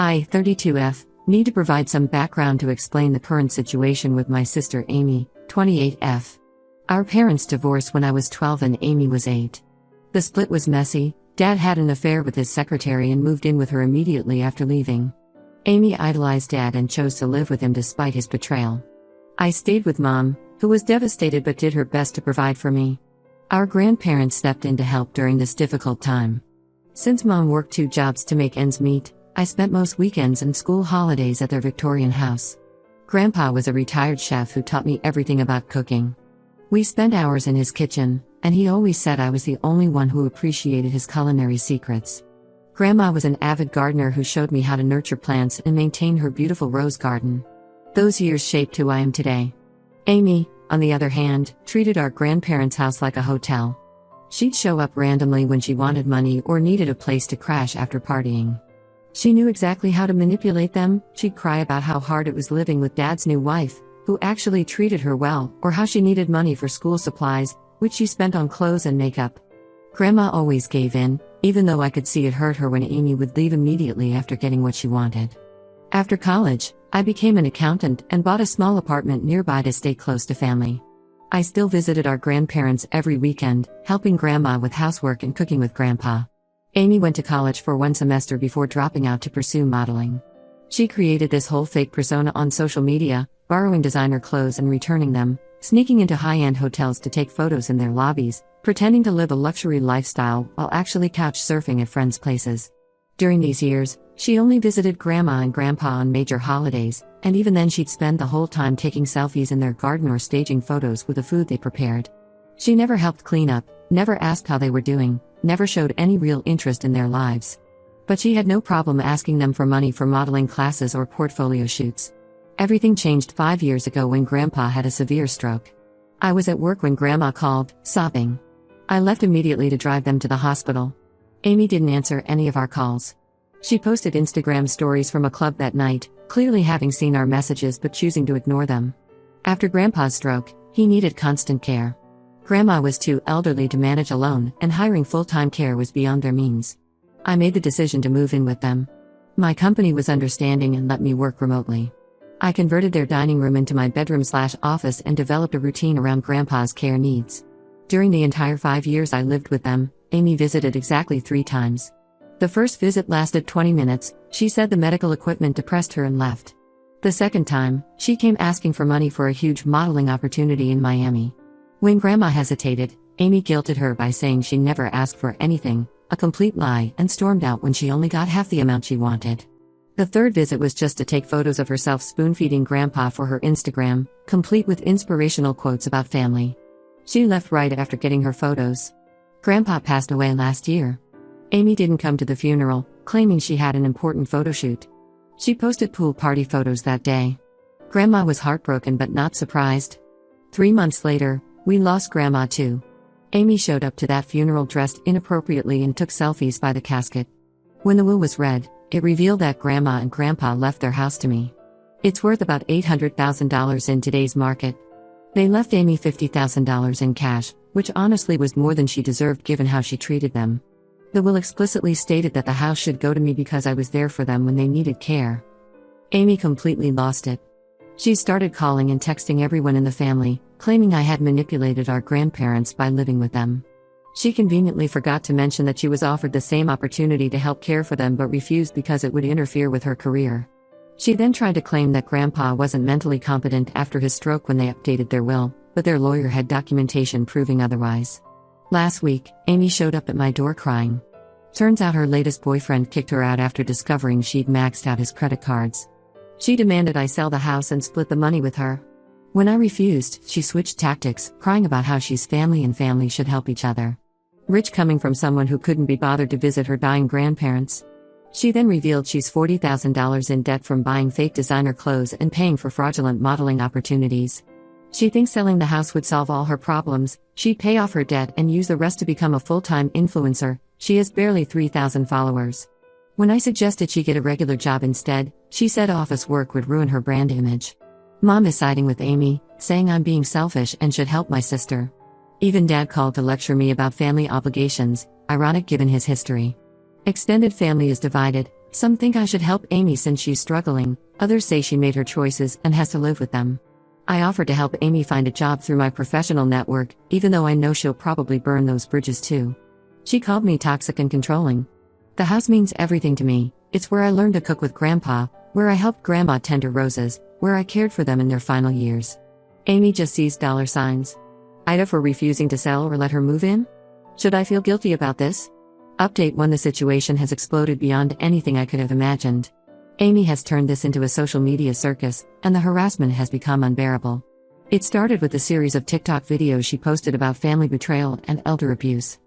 I, 32F, need to provide some background to explain the current situation with my sister Amy, 28F. Our parents divorced when I was 12 and Amy was 8. The split was messy. Dad had an affair with his secretary and moved in with her immediately after leaving. Amy idolized Dad and chose to live with him despite his betrayal. I stayed with Mom, who was devastated but did her best to provide for me. Our grandparents stepped in to help during this difficult time. Since Mom worked 2 jobs to make ends meet, I spent most weekends and school holidays at their Victorian house. Grandpa was a retired chef who taught me everything about cooking. We spent hours in his kitchen, and he always said I was the only one who appreciated his culinary secrets. Grandma was an avid gardener who showed me how to nurture plants and maintain her beautiful rose garden. Those years shaped who I am today. Amy, on the other hand, treated our grandparents' house like a hotel. She'd show up randomly when she wanted money or needed a place to crash after partying. She knew exactly how to manipulate them. She'd cry about how hard it was living with Dad's new wife, who actually treated her well, or how she needed money for school supplies, which she spent on clothes and makeup. Grandma always gave in, even though I could see it hurt her when Amy would leave immediately after getting what she wanted. After college, I became an accountant and bought a small apartment nearby to stay close to family. I still visited our grandparents every weekend, helping Grandma with housework and cooking with Grandpa. Amy went to college for 1 semester before dropping out to pursue modeling. She created this whole fake persona on social media, borrowing designer clothes and returning them, sneaking into high-end hotels to take photos in their lobbies, pretending to live a luxury lifestyle while actually couch surfing at friends' places. During these years, she only visited Grandma and Grandpa on major holidays, and even then she'd spend the whole time taking selfies in their garden or staging photos with the food they prepared. She never helped clean up, never asked how they were doing, never showed any real interest in their lives. But she had no problem asking them for money for modeling classes or portfolio shoots. Everything changed 5 years ago when Grandpa had a severe stroke. I was at work when Grandma called, sobbing. I left immediately to drive them to the hospital. Amy didn't answer any of our calls. She posted Instagram stories from a club that night, clearly having seen our messages but choosing to ignore them. After Grandpa's stroke, he needed constant care. Grandma was too elderly to manage alone, and hiring full-time care was beyond their means. I made the decision to move in with them. My company was understanding and let me work remotely. I converted their dining room into my bedroom/office and developed a routine around Grandpa's care needs. During the entire 5 years I lived with them, Amy visited exactly 3 times. The first visit lasted 20 minutes, she said the medical equipment depressed her and left. The second time, she came asking for money for a huge modeling opportunity in Miami. When Grandma hesitated, Amy guilted her by saying she never asked for anything, a complete lie, and stormed out when she only got half the amount she wanted. The third visit was just to take photos of herself spoon-feeding Grandpa for her Instagram, complete with inspirational quotes about family. She left right after getting her photos. Grandpa passed away last year. Amy didn't come to the funeral, claiming she had an important photo shoot. She posted pool party photos that day. Grandma was heartbroken but not surprised. 3 months later, we lost Grandma too. Amy showed up to that funeral dressed inappropriately and took selfies by the casket. When the will was read, it revealed that Grandma and Grandpa left their house to me. It's worth about $800,000 in today's market. They left Amy $50,000 in cash, which honestly was more than she deserved given how she treated them. The will explicitly stated that the house should go to me because I was there for them when they needed care. Amy completely lost it. She started calling and texting everyone in the family, claiming I had manipulated our grandparents by living with them. She conveniently forgot to mention that she was offered the same opportunity to help care for them but refused because it would interfere with her career. She then tried to claim that Grandpa wasn't mentally competent after his stroke when they updated their will, but their lawyer had documentation proving otherwise. Last week, Amy showed up at my door crying. Turns out her latest boyfriend kicked her out after discovering she'd maxed out his credit cards. She demanded I sell the house and split the money with her. When I refused, she switched tactics, crying about how she's family and family should help each other. Rich coming from someone who couldn't be bothered to visit her dying grandparents. She then revealed she's $40,000 in debt from buying fake designer clothes and paying for fraudulent modeling opportunities. She thinks selling the house would solve all her problems. She'd pay off her debt and use the rest to become a full-time influencer. She has barely 3,000 followers. When I suggested she get a regular job instead, she said office work would ruin her brand image. Mom is siding with Amy, saying I'm being selfish and should help my sister. Even Dad called to lecture me about family obligations, ironic given his history. Extended family is divided, Some think I should help Amy since she's struggling, others say she made her choices and has to live with them. I offered to help Amy find a job through my professional network, even though I know she'll probably burn those bridges too. She called me toxic and controlling. The house means everything to me. It's where I learned to cook with Grandpa, where I helped Grandma tend her roses, where I cared for them in their final years. Amy just sees dollar signs. Ida for refusing to sell or let her move in? Should I feel guilty about this? Update 1: The situation has exploded beyond anything I could have imagined. Amy has turned this into a social media circus, and the harassment has become unbearable. It started with a series of TikTok videos she posted about family betrayal and elder abuse.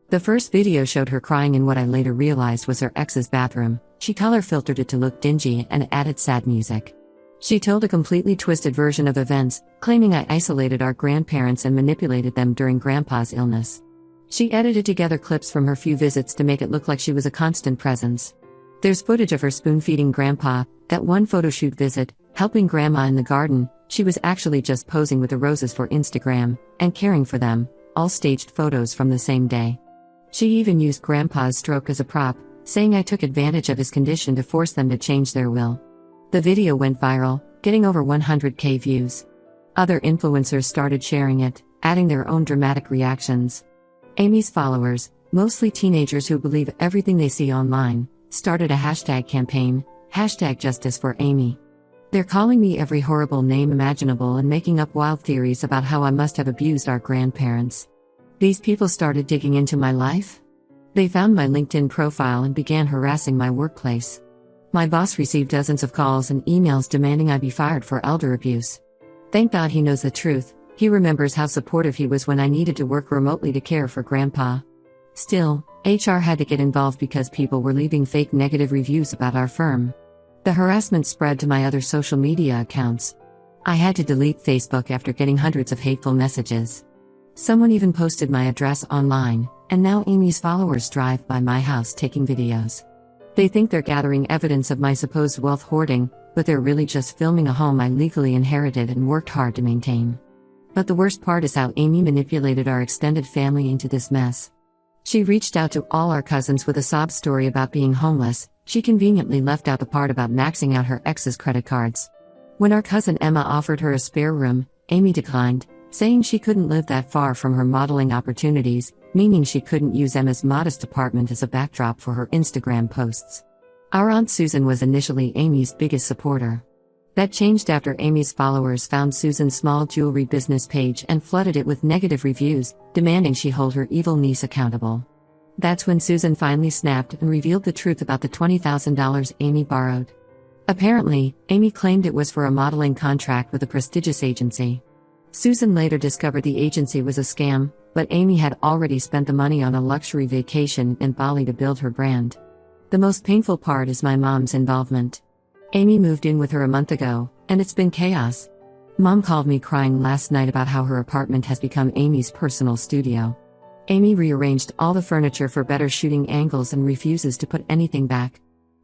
The first video showed her crying in what I later realized was her ex's bathroom. She color filtered it to look dingy and added sad music. She told a completely twisted version of events, claiming I isolated our grandparents and manipulated them during Grandpa's illness. She edited together clips from her few visits to make it look like she was a constant presence. There's footage of her spoon-feeding Grandpa, that one photoshoot visit, helping Grandma in the garden. She was actually just posing with the roses for Instagram, and caring for them, all staged photos from the same day. She even used Grandpa's stroke as a prop, saying I took advantage of his condition to force them to change their will. The video went viral, getting over 100,000 views. Other influencers started sharing it, adding their own dramatic reactions. Amy's followers, mostly teenagers who believe everything they see online, started a hashtag campaign, #JusticeForAmy. They're calling me every horrible name imaginable and making up wild theories about how I must have abused our grandparents. These people started digging into my life. They found my LinkedIn profile and began harassing my workplace. My boss received dozens of calls and emails demanding I be fired for elder abuse. Thank God he knows the truth. He remembers how supportive he was when I needed to work remotely to care for Grandpa. Still, HR had to get involved because people were leaving fake negative reviews about our firm. The harassment spread to my other social media accounts. I had to delete Facebook after getting hundreds of hateful messages. Someone even posted my address online, and now Amy's followers drive by my house taking videos. They think they're gathering evidence of my supposed wealth hoarding, but they're really just filming a home I legally inherited and worked hard to maintain. But the worst part is how Amy manipulated our extended family into this mess. She reached out to all our cousins with a sob story about being homeless. She conveniently left out the part about maxing out her ex's credit cards. When our cousin Emma offered her a spare room, Amy declined, saying she couldn't live that far from her modeling opportunities, meaning she couldn't use Emma's modest apartment as a backdrop for her Instagram posts. Our Aunt Susan was initially Amy's biggest supporter. That changed after Amy's followers found Susan's small jewelry business page and flooded it with negative reviews, demanding she hold her evil niece accountable. That's when Susan finally snapped and revealed the truth about the $20,000 Amy borrowed. Apparently, Amy claimed it was for a modeling contract with a prestigious agency. Susan later discovered the agency was a scam, but Amy had already spent the money on a luxury vacation in Bali to build her brand. The most painful part is my mom's involvement. Amy moved in with her a month ago, and it's been chaos. Mom called me crying last night about how her apartment has become Amy's personal studio. Amy rearranged all the furniture for better shooting angles and refuses to put anything back.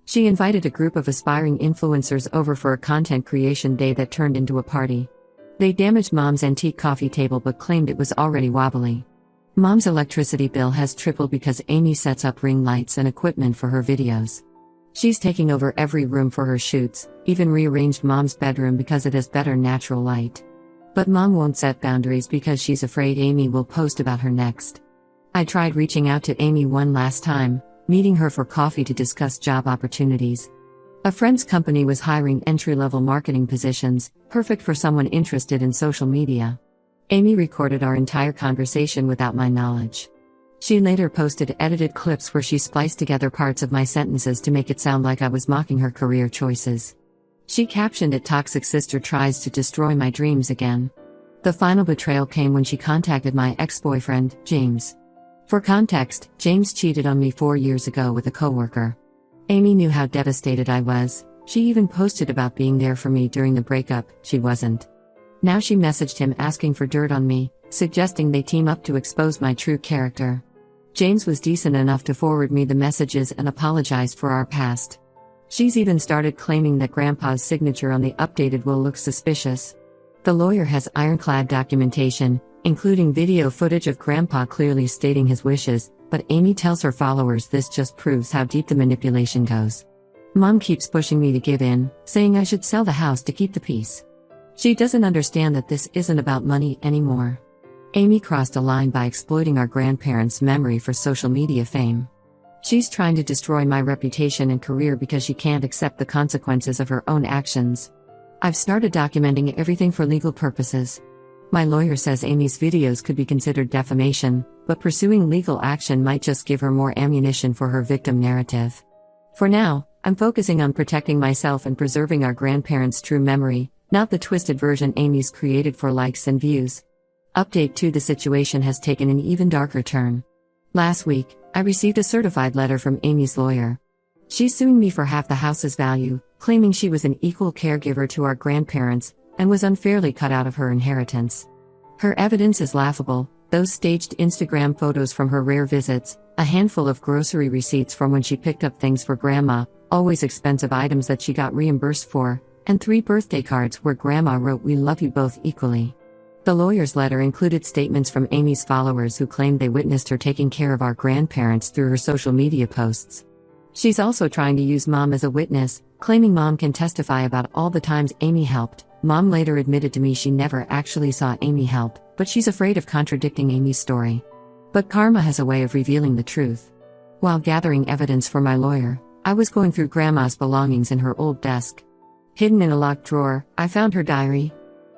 She invited a group of aspiring influencers over for a content creation day that turned into a party. They damaged Mom's antique coffee table but claimed it was already wobbly. Mom's electricity bill has tripled because Amy sets up ring lights and equipment for her videos. She's taking over every room for her shoots, even rearranged Mom's bedroom because it has better natural light. But Mom won't set boundaries because she's afraid Amy will post about her next. I tried reaching out to Amy one last time, meeting her for coffee to discuss job opportunities. A friend's company was hiring entry-level marketing positions, perfect for someone interested in social media. Amy recorded our entire conversation without my knowledge. She later posted edited clips where she spliced together parts of my sentences to make it sound like I was mocking her career choices. She captioned it "Toxic Sister Tries to Destroy My Dreams Again." The final betrayal came when she contacted my ex-boyfriend, James. For context, James cheated on me 4 years ago with a coworker. Amy knew how devastated I was. She even posted about being there for me during the breakup. She wasn't. Now she messaged him asking for dirt on me, suggesting they team up to expose my true character. James was decent enough to forward me the messages and apologized for our past. She's even started claiming that Grandpa's signature on the updated will looks suspicious. The lawyer has ironclad documentation, including video footage of Grandpa clearly stating his wishes, but Amy tells her followers this just proves how deep the manipulation goes. Mom keeps pushing me to give in, saying I should sell the house to keep the peace. She doesn't understand that this isn't about money anymore. Amy crossed a line by exploiting our grandparents' memory for social media fame. She's trying to destroy my reputation and career because she can't accept the consequences of her own actions. I've started documenting everything for legal purposes. My lawyer says Amy's videos could be considered defamation, but pursuing legal action might just give her more ammunition for her victim narrative. For now, I'm focusing on protecting myself and preserving our grandparents' true memory, not the twisted version Amy's created for likes and views. Update 2: The situation has taken an even darker turn. Last week, I received a certified letter from Amy's lawyer. She's suing me for half the house's value, claiming she was an equal caregiver to our grandparents and was unfairly cut out of her inheritance. Her evidence is laughable: those staged Instagram photos from her rare visits, a handful of grocery receipts from when she picked up things for Grandma, always expensive items that she got reimbursed for, and 3 birthday cards where Grandma wrote "We love you both equally." The lawyer's letter included statements from Amy's followers who claimed they witnessed her taking care of our grandparents through her social media posts. She's also trying to use Mom as a witness, claiming Mom can testify about all the times Amy helped. Mom later admitted to me she never actually saw Amy help, but she's afraid of contradicting Amy's story. But karma has a way of revealing the truth. While gathering evidence for my lawyer, I was going through Grandma's belongings in her old desk. Hidden in a locked drawer, I found her diary.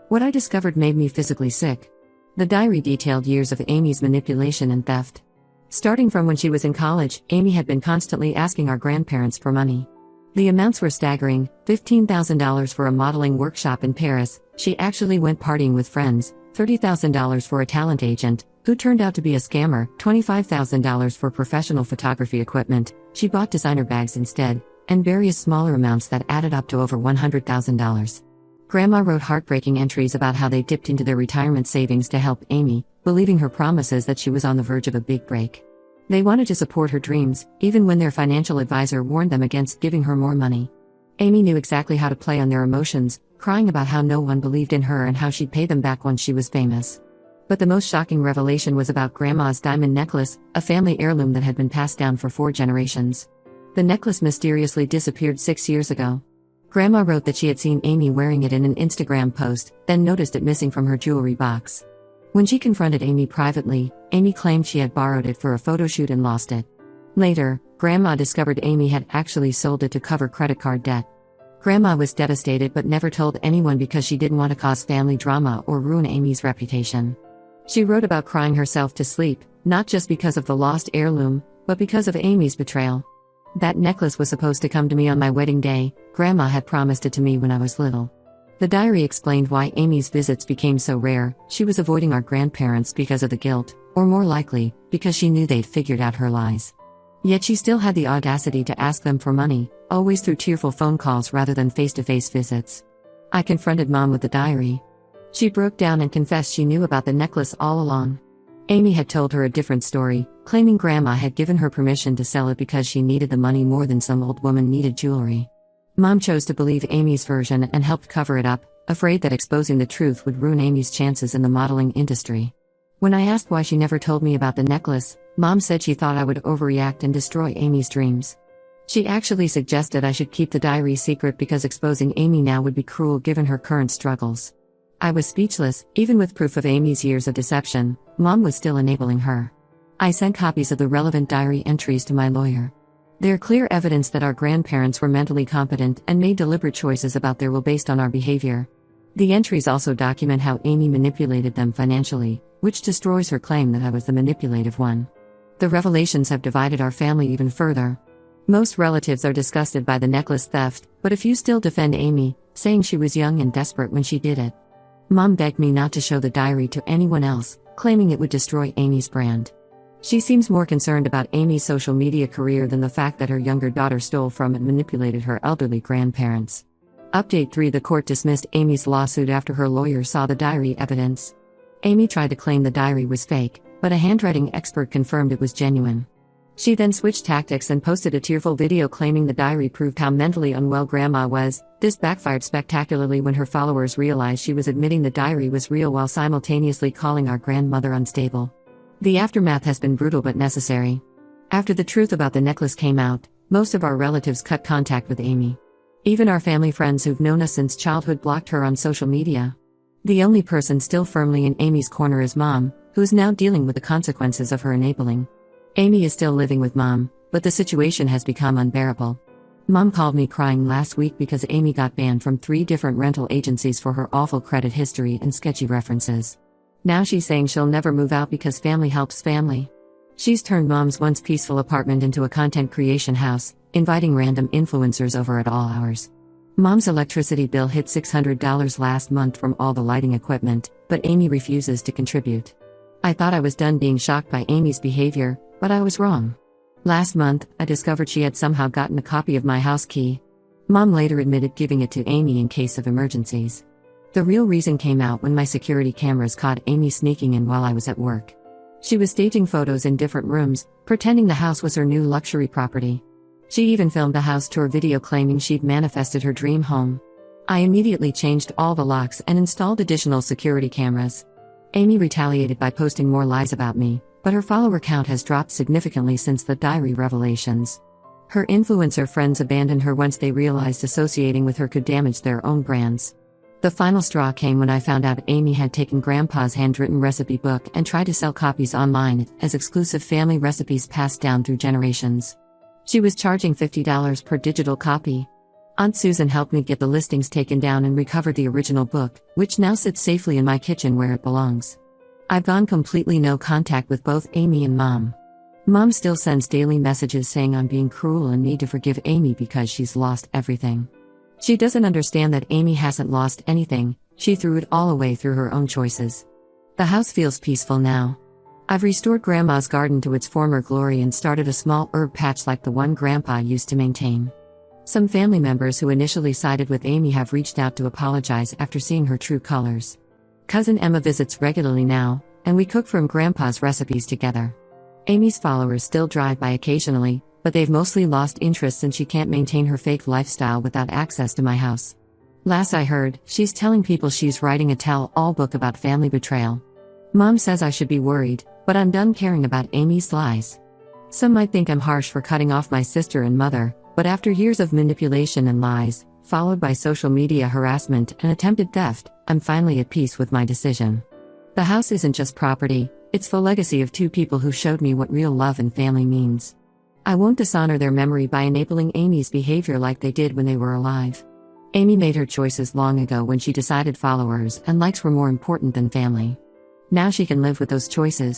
What I discovered made me physically sick. The diary detailed years of Amy's manipulation and theft. Starting from when she was in college, Amy had been constantly asking our grandparents for money. The amounts were staggering: $15,000 for a modeling workshop in Paris. She actually went partying with friends. $30,000 for a talent agent, who turned out to be a scammer. $25,000 for professional photography equipment. She bought designer bags instead, and various smaller amounts that added up to over $100,000. Grandma wrote heartbreaking entries about how they dipped into their retirement savings to help Amy, believing her promises that she was on the verge of a big break. They wanted to support her dreams, even when their financial advisor warned them against giving her more money. Amy knew exactly how to play on their emotions, crying about how no one believed in her and how she'd pay them back once she was famous. But the most shocking revelation was about Grandma's diamond necklace, a family heirloom that had been passed down for 4 generations. The necklace mysteriously disappeared 6 years ago. Grandma wrote that she had seen Amy wearing it in an Instagram post, then noticed it missing from her jewelry box. When she confronted Amy privately, Amy claimed she had borrowed it for a photo shoot and lost it. Later, Grandma discovered Amy had actually sold it to cover credit card debt. Grandma was devastated but never told anyone because she didn't want to cause family drama or ruin Amy's reputation. She wrote about crying herself to sleep, not just because of the lost heirloom, but because of Amy's betrayal. That necklace was supposed to come to me on my wedding day. Grandma had promised it to me when I was little. The diary explained why Amy's visits became so rare. She was avoiding our grandparents because of the guilt, or more likely, because she knew they'd figured out her lies. Yet she still had the audacity to ask them for money, always through tearful phone calls rather than face-to-face visits. I confronted Mom with the diary. She broke down and confessed she knew about the necklace all along. Amy had told her a different story, claiming Grandma had given her permission to sell it because she needed the money more than some old woman needed jewelry. Mom chose to believe Amy's version and helped cover it up, afraid that exposing the truth would ruin Amy's chances in the modeling industry. When I asked why she never told me about the necklace, Mom said she thought I would overreact and destroy Amy's dreams. She actually suggested I should keep the diary secret because exposing Amy now would be cruel given her current struggles. I was speechless. Even with proof of Amy's years of deception, Mom was still enabling her. I sent copies of the relevant diary entries to my lawyer. They're clear evidence that our grandparents were mentally competent and made deliberate choices about their will based on our behavior. The entries also document how Amy manipulated them financially, which destroys her claim that I was the manipulative one. The revelations have divided our family even further. Most relatives are disgusted by the necklace theft, but a few still defend Amy, saying she was young and desperate when she did it. Mom begged me not to show the diary to anyone else, claiming it would destroy Amy's brand. She seems more concerned about Amy's social media career than the fact that her younger daughter stole from and manipulated her elderly grandparents. Update 3: The court dismissed Amy's lawsuit after her lawyer saw the diary evidence. Amy tried to claim the diary was fake, but a handwriting expert confirmed it was genuine. She then switched tactics and posted a tearful video claiming the diary proved how mentally unwell Grandma was. This backfired spectacularly when her followers realized she was admitting the diary was real while simultaneously calling our grandmother unstable. The aftermath has been brutal but necessary. After the truth about the necklace came out, Most of our relatives cut contact with Amy. Even our family friends who've known us since childhood blocked her on social media. The only person still firmly in Amy's corner is Mom, who's now dealing with the consequences of her enabling. Amy is still living with Mom, but the situation has become unbearable. Mom called me crying last week because Amy got banned from 3 different rental agencies for her awful credit history and sketchy references. Now she's saying she'll never move out because family helps family. She's turned Mom's once peaceful apartment into a content creation house, inviting random influencers over at all hours. Mom's electricity bill hit $600 last month from all the lighting equipment, but Amy refuses to contribute. I thought I was done being shocked by Amy's behavior, but I was wrong. Last month, I discovered she had somehow gotten a copy of my house key. Mom later admitted giving it to Amy in case of emergencies. The real reason came out when my security cameras caught Amy sneaking in while I was at work. She was staging photos in different rooms, pretending the house was her new luxury property. She even filmed a house tour video claiming she'd manifested her dream home. I immediately changed all the locks and installed additional security cameras. Amy retaliated by posting more lies about me, but her follower count has dropped significantly since the diary revelations. Her influencer friends abandoned her once they realized associating with her could damage their own brands. The final straw came when I found out Amy had taken Grandpa's handwritten recipe book and tried to sell copies online as exclusive family recipes passed down through generations. She was charging $50 per digital copy. Aunt Susan helped me get the listings taken down and recover the original book, which now sits safely in my kitchen where it belongs. I've gone completely no contact with both Amy and Mom. Mom still sends daily messages saying I'm being cruel and need to forgive Amy because she's lost everything. She doesn't understand that Amy hasn't lost anything, she threw it all away through her own choices. The house feels peaceful now. I've restored Grandma's garden to its former glory and started a small herb patch like the one Grandpa used to maintain. Some family members who initially sided with Amy have reached out to apologize after seeing her true colors. Cousin Emma visits regularly now, and we cook from Grandpa's recipes together. Amy's followers still drive by occasionally, but they've mostly lost interest since she can't maintain her fake lifestyle without access to my house. Last I heard, she's telling people she's writing a tell-all book about family betrayal. Mom says I should be worried, but I'm done caring about Amy's lies. Some might think I'm harsh for cutting off my sister and mother, but after years of manipulation and lies, followed by social media harassment and attempted theft, I'm finally at peace with my decision. The house isn't just property, it's the legacy of 2 people who showed me what real love and family means. I won't dishonor their memory by enabling Amy's behavior like they did when they were alive. Amy made her choices long ago when she decided followers and likes were more important than family. Now she can live with those choices.